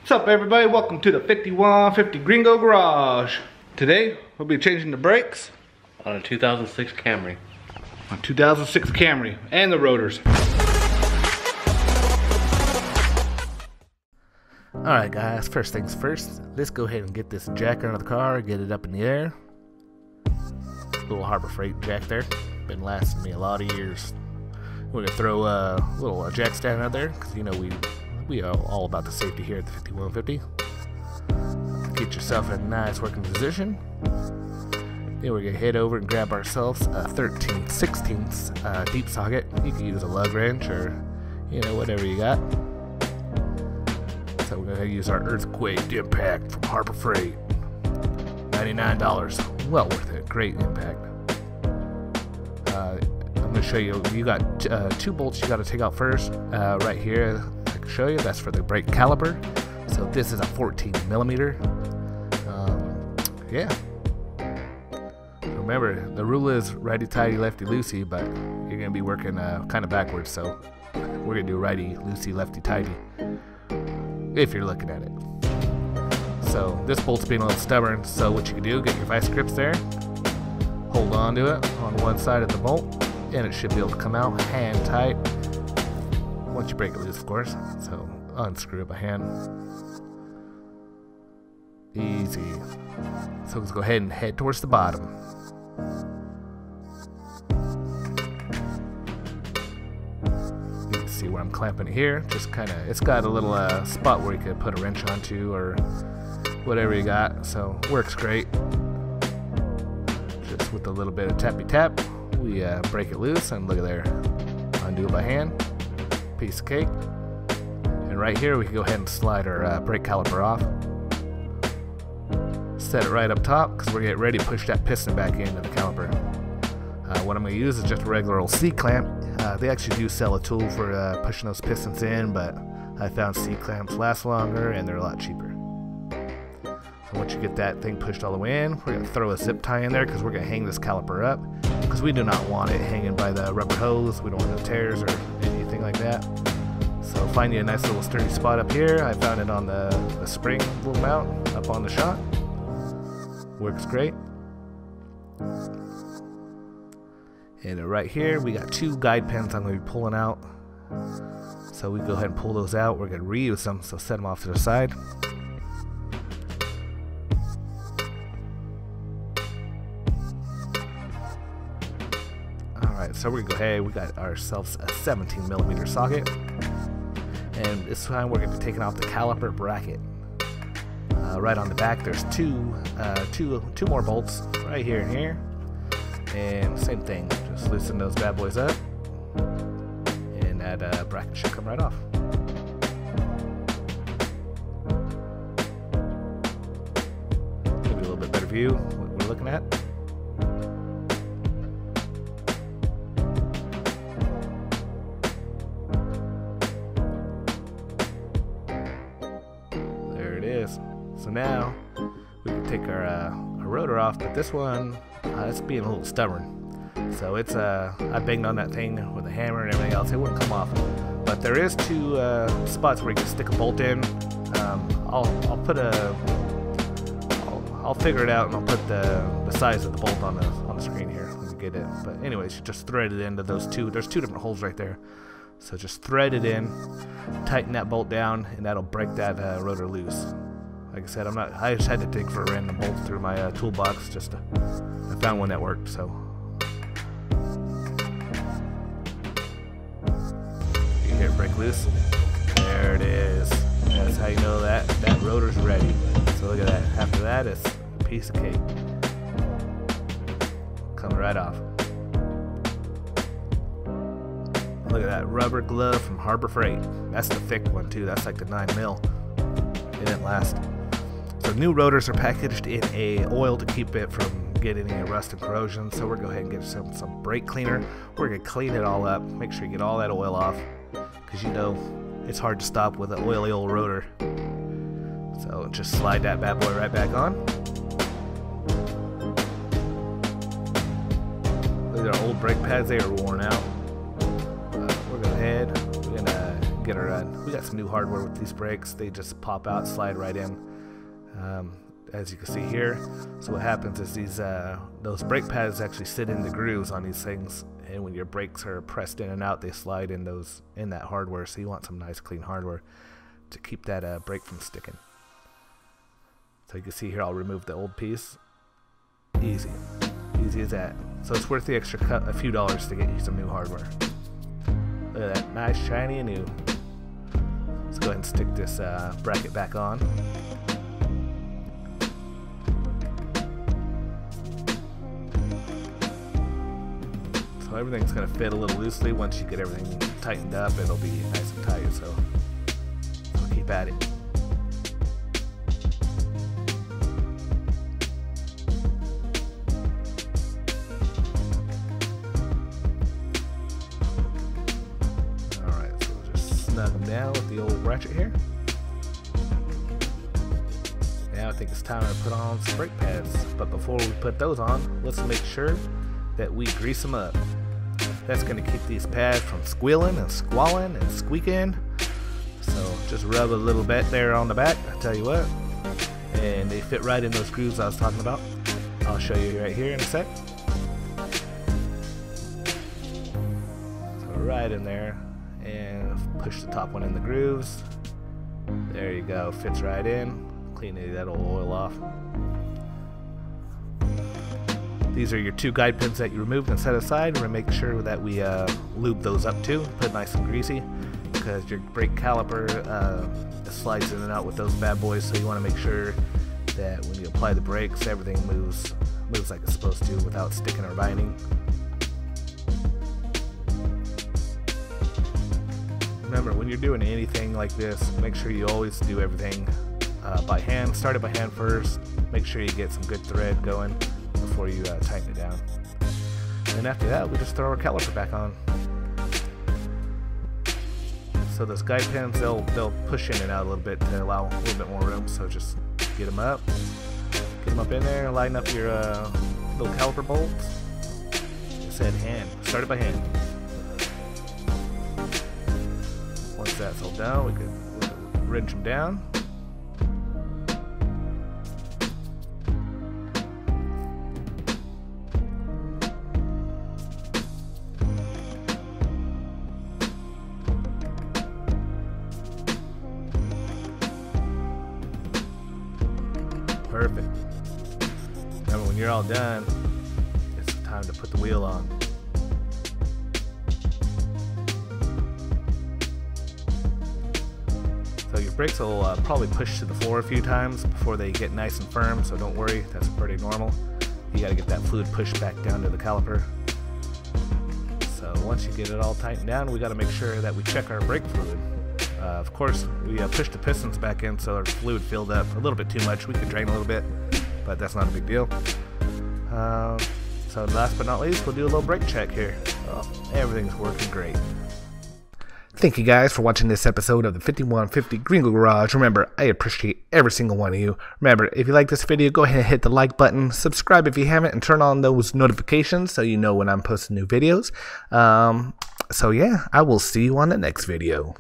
What's up, everybody? Welcome to the 5150 Gringo Garage. Today we'll be changing the brakes on a 2006 Camry. On 2006 Camry and the rotors. Alright guys, first things first, let's go ahead and get this jack out of the car, get it up in the air. Little Harbor Freight jack there, been lasting me a lot of years. We're gonna throw a little jack stand out there, because you know we are all about the safety here at the 5150. Get yourself in a nice working position. Then we're gonna head over and grab ourselves a 13/16 deep socket. You can use a lug wrench or whatever you got. So we're gonna use our earthquake impact from Harbor Freight. $99, well worth it. Great impact. I'm gonna show you. You got two bolts you got to take out first. Right here, I can show you. That's for the brake caliper. So this is a 14mm. Yeah. Remember, the rule is righty-tighty, lefty-loosey, but you're gonna be working kind of backwards. So we're gonna do righty-loosey, lefty-tighty if you're looking at it. So this bolt's being a little stubborn. So what you can do, get your vice grips there, hold on to it on one side of the bolt, and it should be able to come out hand tight once you break it loose, of course. So unscrew it by hand. Easy. So let's go ahead and head towards the bottom. You can see where I'm clamping it here. Just kind of, it's got a little spot where you could put a wrench onto or whatever you got. So works great. Just with a little bit of tappy tap, we break it loose, and look at there. Undo it by hand. Piece of cake. And right here we can go ahead and slide our brake caliper off. Set it right up top because we're getting ready to push that piston back into the caliper. What I'm going to use is just a regular old C-clamp. They actually do sell a tool for pushing those pistons in, but I found C-clamps last longer and they're a lot cheaper. So once you get that thing pushed all the way in, we're going to throw a zip tie in there because we're going to hang this caliper up, because we do not want it hanging by the rubber hose. We don't want no tears or anything like that. So find you a nice little sturdy spot up here. I found it on the spring little mount up on the shock. Works great. And right here we got two guide pins I'm going to be pulling out. So we go ahead and pull those out. We're going to reuse them, so set them off to the side. Alright, so we're going to go ahead. We got ourselves a 17mm socket. And this time we're going to be taking off the caliper bracket. Right on the back there's two more bolts right here and here, and same thing, just loosen those bad boys up and that bracket should come right off. Give you a little bit better view what we're looking at. There it is. So now we can take our rotor off, but this one it's being a little stubborn. So it's I banged on that thing with a hammer and everything else. It wouldn't come off. But there is two spots where you can stick a bolt in. I'll figure it out, and I'll put the size of the bolt on the screen here when we get it. But anyways, you just thread it into those two. There's two different holes right there. So just thread it in, tighten that bolt down, and that'll break that rotor loose. Like I said, I just had to dig for a random bolt through my toolbox. I found one that worked. So you hear it break loose. There it is. That's how you know that rotor's ready. So look at that. After that, it's a piece of cake. Coming right off. Look at that rubber glove from Harbor Freight. That's the thick one too. That's like the 9mm. It didn't last. So new rotors are packaged in a oil to keep it from getting any rust and corrosion. So we're going to go ahead and get some brake cleaner. We're going to clean it all up. Make sure you get all that oil off, because you know it's hard to stop with an oily old rotor. So just slide that bad boy right back on. Look at our old brake pads. They are worn out. We're going to head. We're going to get our we got some new hardware with These brakes, they just pop out, slide right in, as you can see here. So what happens is those brake pads actually sit in the grooves on these things, and when your brakes are pressed in and out, they slide in that hardware. So you want some nice clean hardware to keep that brake from sticking. So you can see here, I'll remove the old piece. Easy as that. So it's worth the extra a few dollars to get you some new hardware. Look at that, nice, shiny, and new. Let's go ahead and stick this bracket back on. So everything's going to fit a little loosely. Once you get everything tightened up, it'll be nice and tight. So keep at it. Snug them down with the old ratchet here. Now I think it's time to put on some brake pads. But before we put those on, let's make sure that we grease them up. That's going to keep these pads from squealing and squalling and squeaking. So just rub a little bit there on the back, I tell you what. And they fit right in those grooves I was talking about. I'll show you right here in a sec. So right in there. And push the top one in the grooves. There you go, fits right in. Clean that old oil off. These are your 2 guide pins that you removed and set aside. We're going to make sure that we lube those up too, put nice and greasy, because your brake caliper slides in and out with those bad boys. So you want to make sure that when you apply the brakes, everything moves like it's supposed to without sticking or binding. Remember, when you're doing anything like this, make sure you always do everything by hand. Start it by hand first. Make sure you get some good thread going before you tighten it down. And after that, we just throw our caliper back on. So those guide pins, they'll push in and out a little bit to allow a little bit more room. So just get them up in there, line up your little caliper bolts. I said hand. Start it by hand. Once that's all done, we can wrench them down. Perfect. Remember, when you're all done, it's time to put the wheel on. So your brakes will probably push to the floor a few times before they get nice and firm, so don't worry, that's pretty normal. You got to get that fluid pushed back down to the caliper. So once you get it all tightened down, we got to make sure that we check our brake fluid. Of course, we pushed the pistons back in, so our fluid filled up a little bit too much. We could drain a little bit, but that's not a big deal. So last but not least, we'll do a little brake check here. Everything's working great. Thank you guys for watching this episode of the 5150 Gringo Garage. Remember, I appreciate every single one of you. Remember, if you like this video, go ahead and hit the like button. Subscribe if you haven't, and turn on those notifications so you know when I'm posting new videos. So yeah, I will see you on the next video.